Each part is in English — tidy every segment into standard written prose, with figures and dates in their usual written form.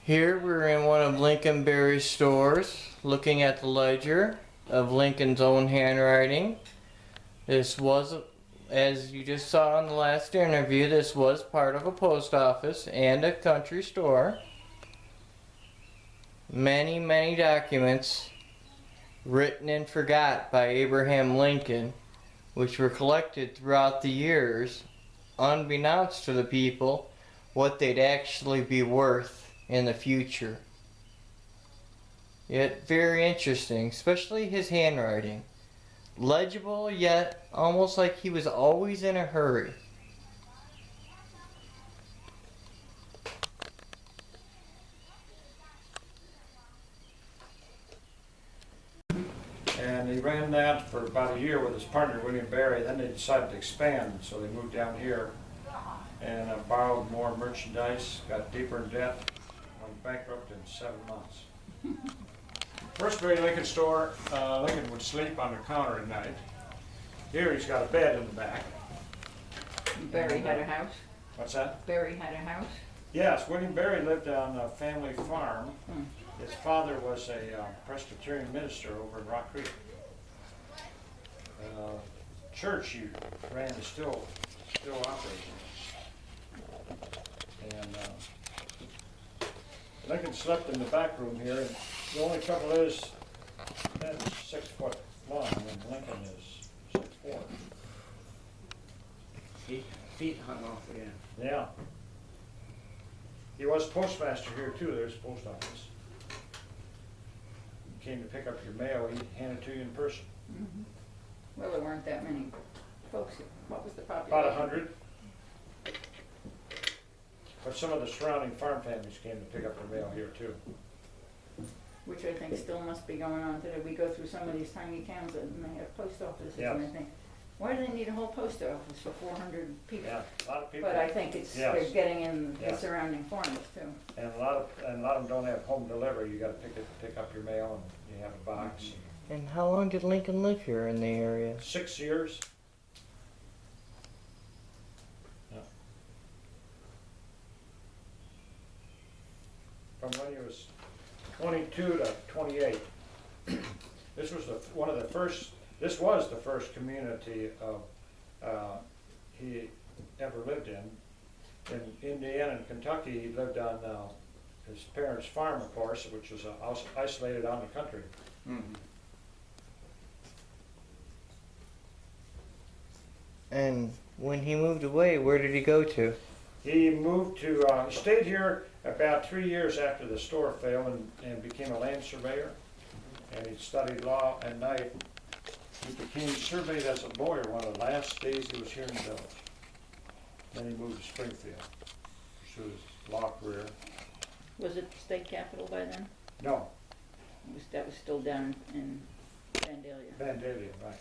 Here we're in one of Lincoln Berry's stores, looking at the ledger of Lincoln's own handwriting. This was, as you just saw in the last interview, this was part of a post office and a country store. Many, many documents written and forgot by Abraham Lincoln, which were collected throughout the years, unbeknownst to the people, what they'd actually be worth in the future. Yet very interesting, especially his handwriting. Legible, yet almost like he was always in a hurry. And he ran that for about a year with his partner, William Berry. Then they decided to expand, so they moved down here and borrowed more merchandise, got deeper in debt, went bankrupt in 7 months. First Berry Lincoln store, Lincoln would sleep on the counter at night. Here he's got a bed in the back. Berry had a house? What's that? Berry had a house? Yes, William Berry lived on a family farm. His father was a Presbyterian minister over in Rock Creek. Church he ran is still operating. And Lincoln slept in the back room here. And the only trouble is, Ben is 6 foot long, and Lincoln is 6'4". Feet hung off again. Yeah. He was postmaster here too. There's the post office. You came to pick up your mail, he'd hand it to you in person. Mm-hmm. Well, there weren't that many folks here. What was the population? About 100. But some of the surrounding farm families came to pick up their mail here too. Which I think still must be going on today. We go through some of these tiny towns and they have post offices, Yes. and I think, why do they need a whole post office for 400 people? Yeah, a lot of people. But I think it's Yes. they're getting in the Yes. surrounding farms too. And a lot of them don't have home delivery. You got to pick up your mail, and you have a box. And how long did Lincoln live here in the area? 6 years. Yeah. From when he was 22 to 28. This was one of the first. This was the first community he ever lived in. In Indiana and Kentucky, he lived on his parents' farm, of course, which was isolated out in the country. Mm-hmm. And when he moved away, where did he go to? He moved to, he stayed here about 3 years after the store failed and became a land surveyor. And he studied law at night. He became surveyed as a lawyer one of the last days he was here in the village. Then he moved to Springfield, pursued his law career. Was it the state capital by then? No, That was still down in Vandalia. Vandalia, right.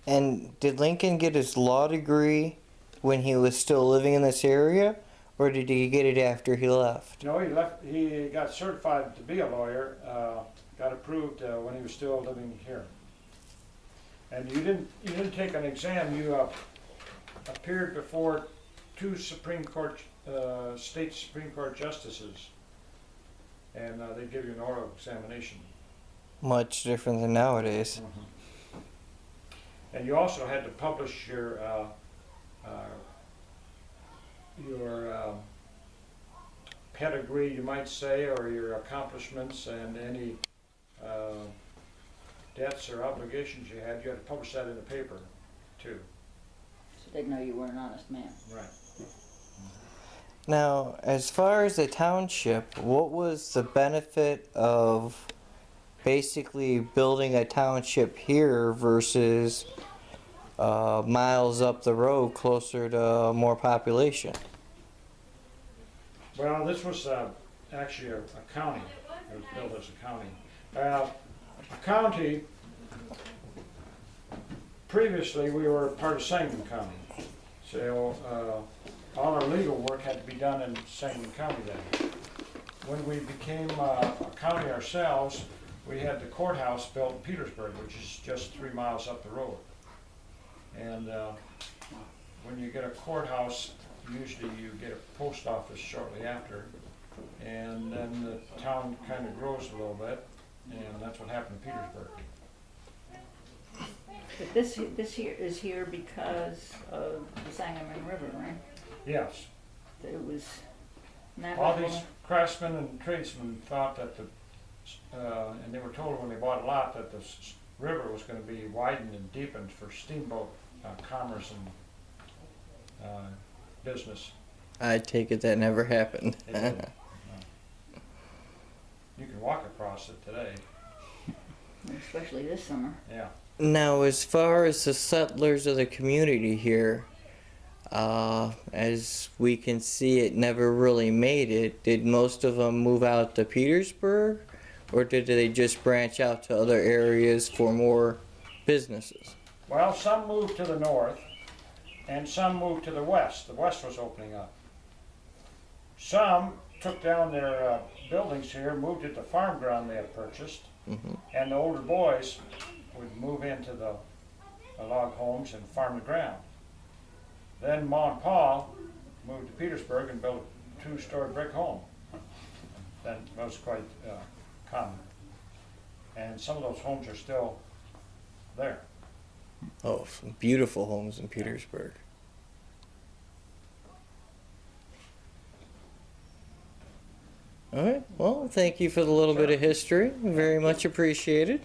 And did Lincoln get his law degree when he was still living in this area, or did he get it after he left? No, he left. He got certified to be a lawyer. Got approved when he was still living here. And you didn't take an exam. You appeared before 2 Supreme Court, state Supreme Court justices, and they give you an oral examination. Much different than nowadays. And you also had to publish your pedigree, you might say, or your accomplishments, and any debts or obligations you had. You had to publish that in the paper, too. So they'd know you were an honest man. Right. Now, as far as the township, what was the benefit of basically building a township here versus miles up the road closer to more population? Well, this was actually a county. It was built as a county. A county, previously we were part of Sangamon County. So all our legal work had to be done in Sangamon County then. When we became a county ourselves, we had the courthouse built in Petersburg, which is just 3 miles up the road. And when you get a courthouse, usually you get a post office shortly after, and then the town kind of grows a little bit, and that's what happened in Petersburg. But this here is here because of the Sangamon River, right? Yes, That it was not all these craftsmen and tradesmen thought that and they were told when they bought a lot that the river was going to be widened and deepened for steamboat commerce and business. I take it that never happened. It didn't. No. You can walk across it today. especially this summer. Yeah. Now, as far as the settlers of the community here, as we can see, it never really made it. Did most of them move out to Petersburg, or did they just branch out to other areas for more businesses? Well, some moved to the north, and some moved to the west. The west was opening up. Some took down their buildings here, moved it to farm ground they had purchased, and the older boys would move into the log homes and farm the ground. Then Ma and Pa moved to Petersburg and built a two-story brick home. That was quite common. And some of those homes are still there. Oh, some beautiful homes in Petersburg. All right. Well, thank you for the little bit of history. Very much appreciated.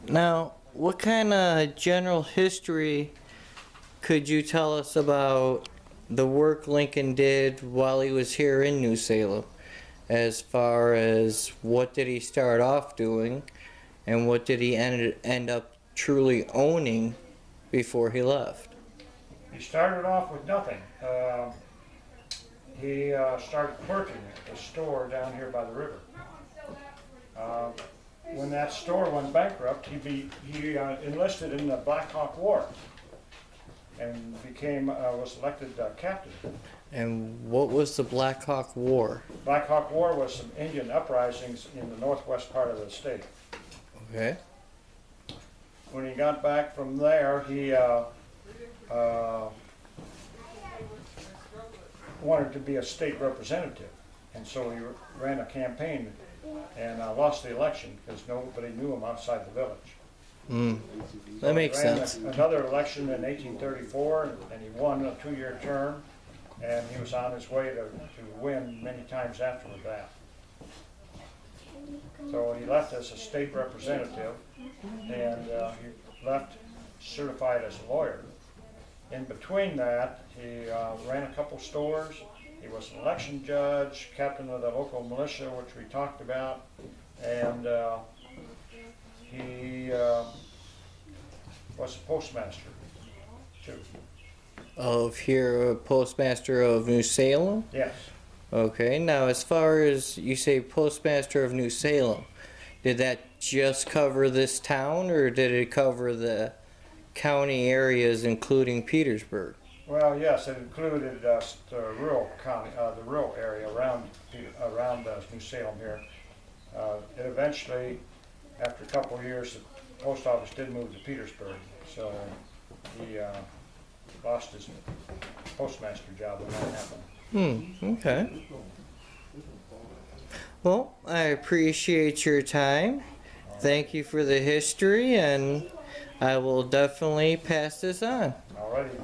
Now, what kind of general history could you tell us about the work Lincoln did while he was here in New Salem? As far as what did he start off doing and what did he end up truly owning before he left? He started off with nothing. He started clerking at a store down here by the river. When that store went bankrupt, he enlisted in the Black Hawk War and was elected captain. And what was the Black Hawk War? Black Hawk War was some Indian uprisings in the northwest part of the state. Okay. When he got back from there, he wanted to be a state representative, and so he ran a campaign and lost the election because nobody knew him outside the village. That makes He ran sense. another election in 1834, and he won a 2-year term, and he was on his way to win many times after that. So he left as a state representative, and he left certified as a lawyer. In between that, he ran a couple stores. He was an election judge, captain of the local militia, which we talked about, and he was a postmaster, too. Of here, postmaster of New Salem? Yes. Okay, now as far as you say postmaster of New Salem, did that just cover this town or did it cover the county areas including Petersburg? Well, yes, it included the rural county, the rural area around New Salem here. It eventually, after a couple of years, the post office did move to Petersburg, so he lost his postmaster job when that happened. Okay. Well, I appreciate your time. Thank you for the history, and I will definitely pass this on. Alrighty.